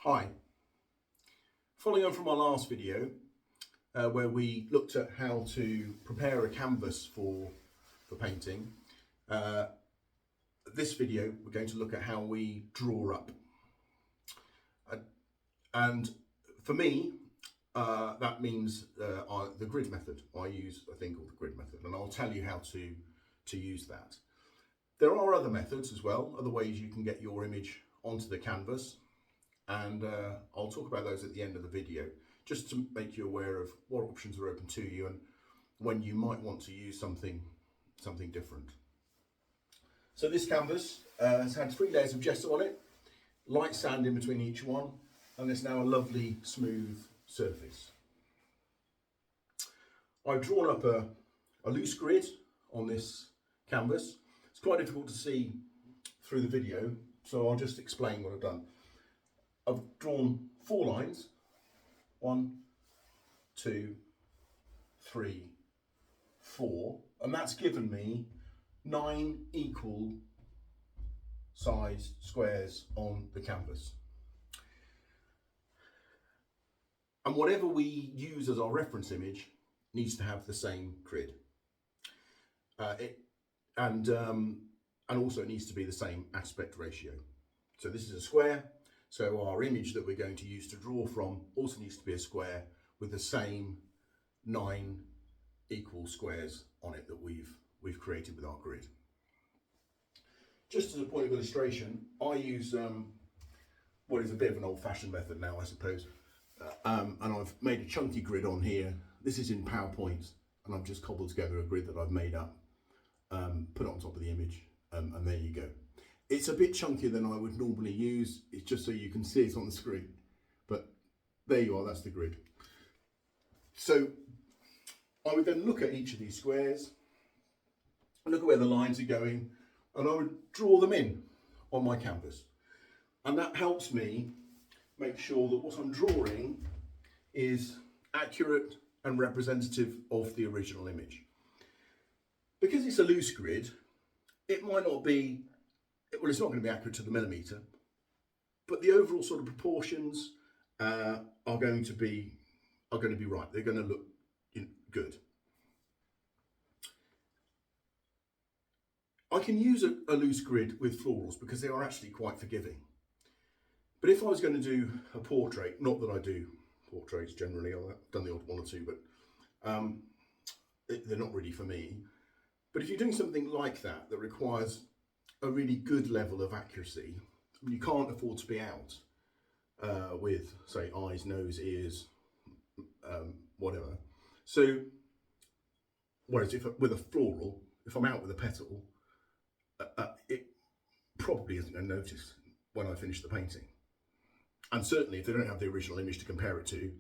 Hi. Following on from our last video where we looked at how to prepare a canvas for painting, this video we're going to look at how we draw up. And for me, that means the grid method. I use a thing called the grid method, and I'll tell you how to use that. There are other methods as well, other ways you can get your image onto the canvas. And I'll talk about those at the end of the video, just to make you aware of what options are open to you and when you might want to use something different. So this canvas has had 3 layers of gesso on it, light sand in between each one, and it's now a lovely smooth surface. I've drawn up a loose grid on this canvas. It's quite difficult to see through the video, so I'll just explain what I've done. I've drawn 4 lines, 1, 2, 3, 4, and that's given me 9 equal sized squares on the canvas. And whatever we use as our reference image needs to have the same grid. And also it needs to be the same aspect ratio. So this is a square. So our image that we're going to use to draw from also needs to be a square with the same 9 equal squares on it that we've created with our grid. Just as a point of illustration, I use what is a bit of an old-fashioned method now, I suppose. And I've made a chunky grid on here. This is in PowerPoint, and I've just cobbled together a grid that I've made up, put it on top of the image, and there you go. It's a bit chunkier than I would normally use. It's just so you can see it on the screen. But there you are, that's the grid. So I would then look at each of these squares, look at where the lines are going, and I would draw them in on my canvas. And that helps me make sure that what I'm drawing is accurate and representative of the original image. Because it's a loose grid, it might not be, well, it's not going to be accurate to the millimetre, but the overall sort of proportions are going to be right. They're going to look good. I can use a loose grid with florals because they are actually quite forgiving. But if I was going to do a portrait, not that I do portraits generally, I've done the odd one or two, but they're not really for me. But if you're doing something like that requires a really good level of accuracy, you can't afford to be out with, say, eyes, nose, ears, whatever. So, whereas with a floral, if I'm out with a petal, it probably isn't going to notice when I finish the painting. And certainly if they don't have the original image to compare it to,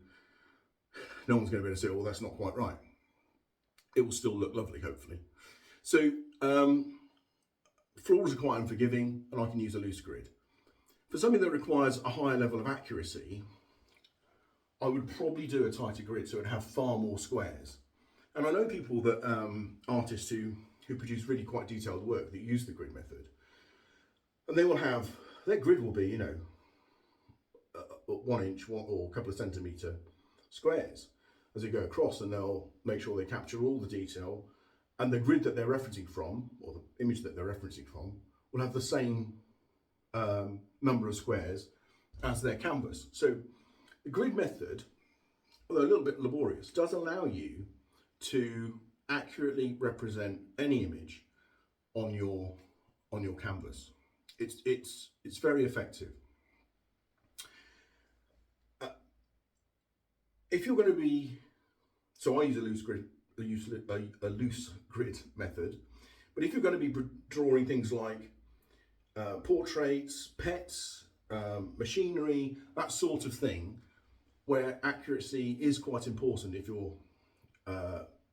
no one's going to be able to say, oh, that's not quite right. It will still look lovely, hopefully. So, florals are quite unforgiving, and I can use a loose grid. For something that requires a higher level of accuracy, I would probably do a tighter grid so it would have far more squares. And I know people that, artists who produce really quite detailed work that use the grid method. And they will have, their grid will be, 1 inch or a couple of centimetre squares as they go across, and they'll make sure they capture all the detail. And the grid that they're referencing from, or the image that they're referencing from, will have the same number of squares as their canvas. So the grid method, although a little bit laborious, does allow you to accurately represent any image on your canvas. It's very effective. If you're going to be, so I use a loose grid method, but if you're going to be drawing things like portraits, pets, machinery, that sort of thing, where accuracy is quite important if you're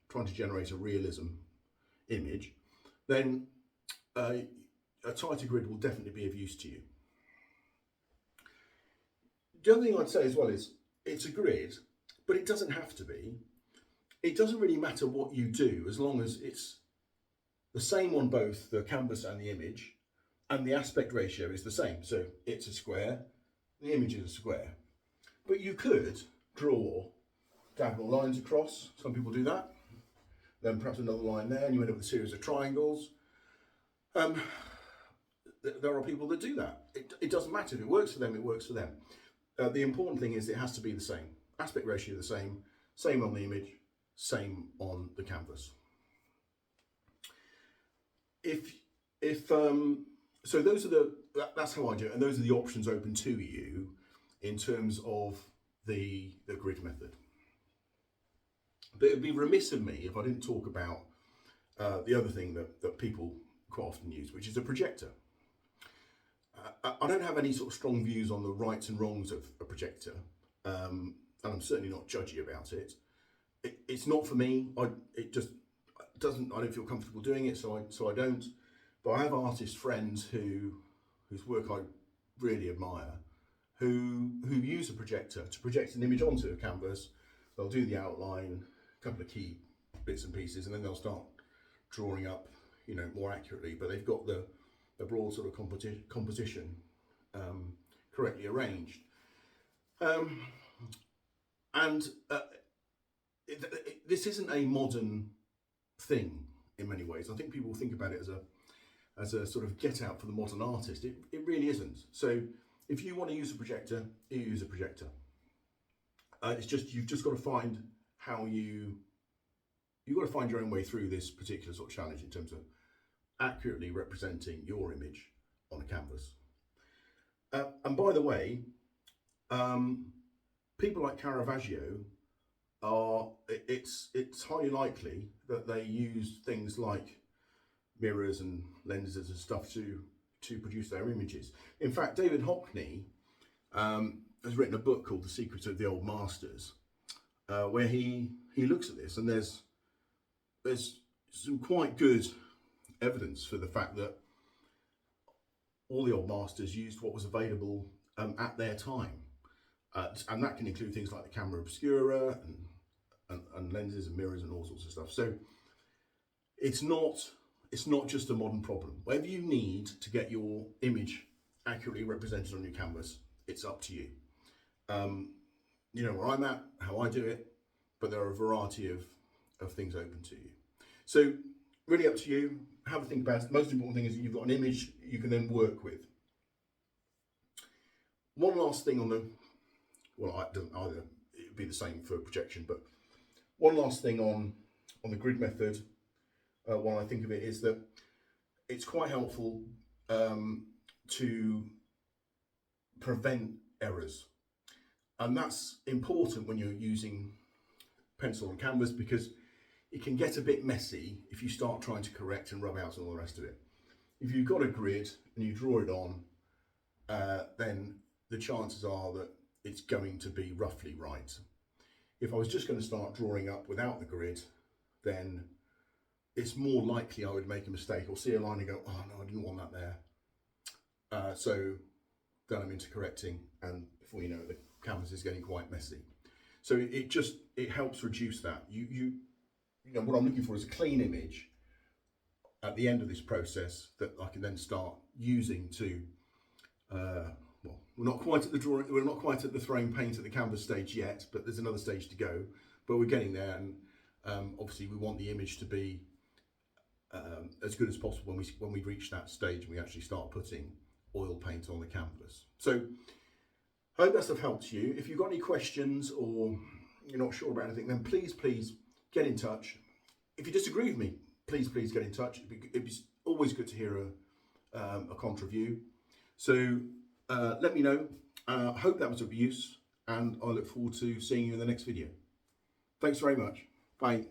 trying to generate a realism image, then a tighter grid will definitely be of use to you. The other thing I'd say as well is it's a grid, but it doesn't have to be. It doesn't really matter what you do as long as it's the same on both the canvas and the image, and the aspect ratio is the same. So it's a square the image is a square. But you could draw diagonal lines across. Some people do that. Then perhaps another line there, and you end up with a series of triangles. There are people that do that. It doesn't matter. If it works for them, it works for them. The important thing is it has to be the same. Aspect ratio the same. Same on the image. Same on the canvas. So those are that's how I do it, and those are the options open to you in terms of the grid method. But it would be remiss of me if I didn't talk about the other thing that people quite often use, which is a projector. I don't have any sort of strong views on the rights and wrongs of a projector, and I'm certainly not judgy about it. It's not for me. It just doesn't. I don't feel comfortable doing it, so I don't. But I have artist friends whose work I really admire, who use a projector to project an image onto a canvas. They'll do the outline, a couple of key bits and pieces, and then they'll start drawing up, more accurately. But they've got the broad sort of composition correctly arranged. This isn't a modern thing in many ways. I think people think about it as a sort of get out for the modern artist. It really isn't. So if you want to use a projector, you use a projector. It's just, you've just got to find you've got to find your own way through this particular sort of challenge in terms of accurately representing your image on a canvas. And by the way, people like Caravaggio it's highly likely that they use things like mirrors and lenses and stuff to produce their images. In fact, David Hockney has written a book called The Secrets of the Old Masters, where he looks at this, and there's some quite good evidence for the fact that all the old masters used what was available at their time, and that can include things like the camera obscura and lenses and mirrors and all sorts of stuff. So it's not just a modern problem. Whatever you need to get your image accurately represented on your canvas, it's up to you. You know where I'm at, how I do it, but there are a variety of things open to you. So really up to you. Have a think about it. The most important thing is that you've got an image you can then work with. One last thing on it doesn't either, it would be the same for projection, but one last thing on the grid method, when I think of it, is that it's quite helpful to prevent errors. And that's important when you're using pencil and canvas, because it can get a bit messy if you start trying to correct and rub out and all the rest of it. If you've got a grid and you draw it on, then the chances are that it's going to be roughly right. If I was just going to start drawing up without the grid, then it's more likely I would make a mistake or see a line and go, oh no, I didn't want that there. So then I'm into correcting, and before you know it, the canvas is getting quite messy. So it helps reduce that. You know, what I'm looking for is a clean image at the end of this process that I can then start using to, well, we're not quite at the throwing paint at the canvas stage yet, but there's another stage to go, but we're getting there. And obviously we want the image to be as good as possible when we reach that stage and we actually start putting oil paint on the canvas. So I hope that stuff helps you. If you've got any questions or you're not sure about anything, then please get in touch. If you disagree with me, please get in touch. It'd be always good to hear a contra view. So let me know. I hope that was of use, and I look forward to seeing you in the next video. Thanks very much. Bye.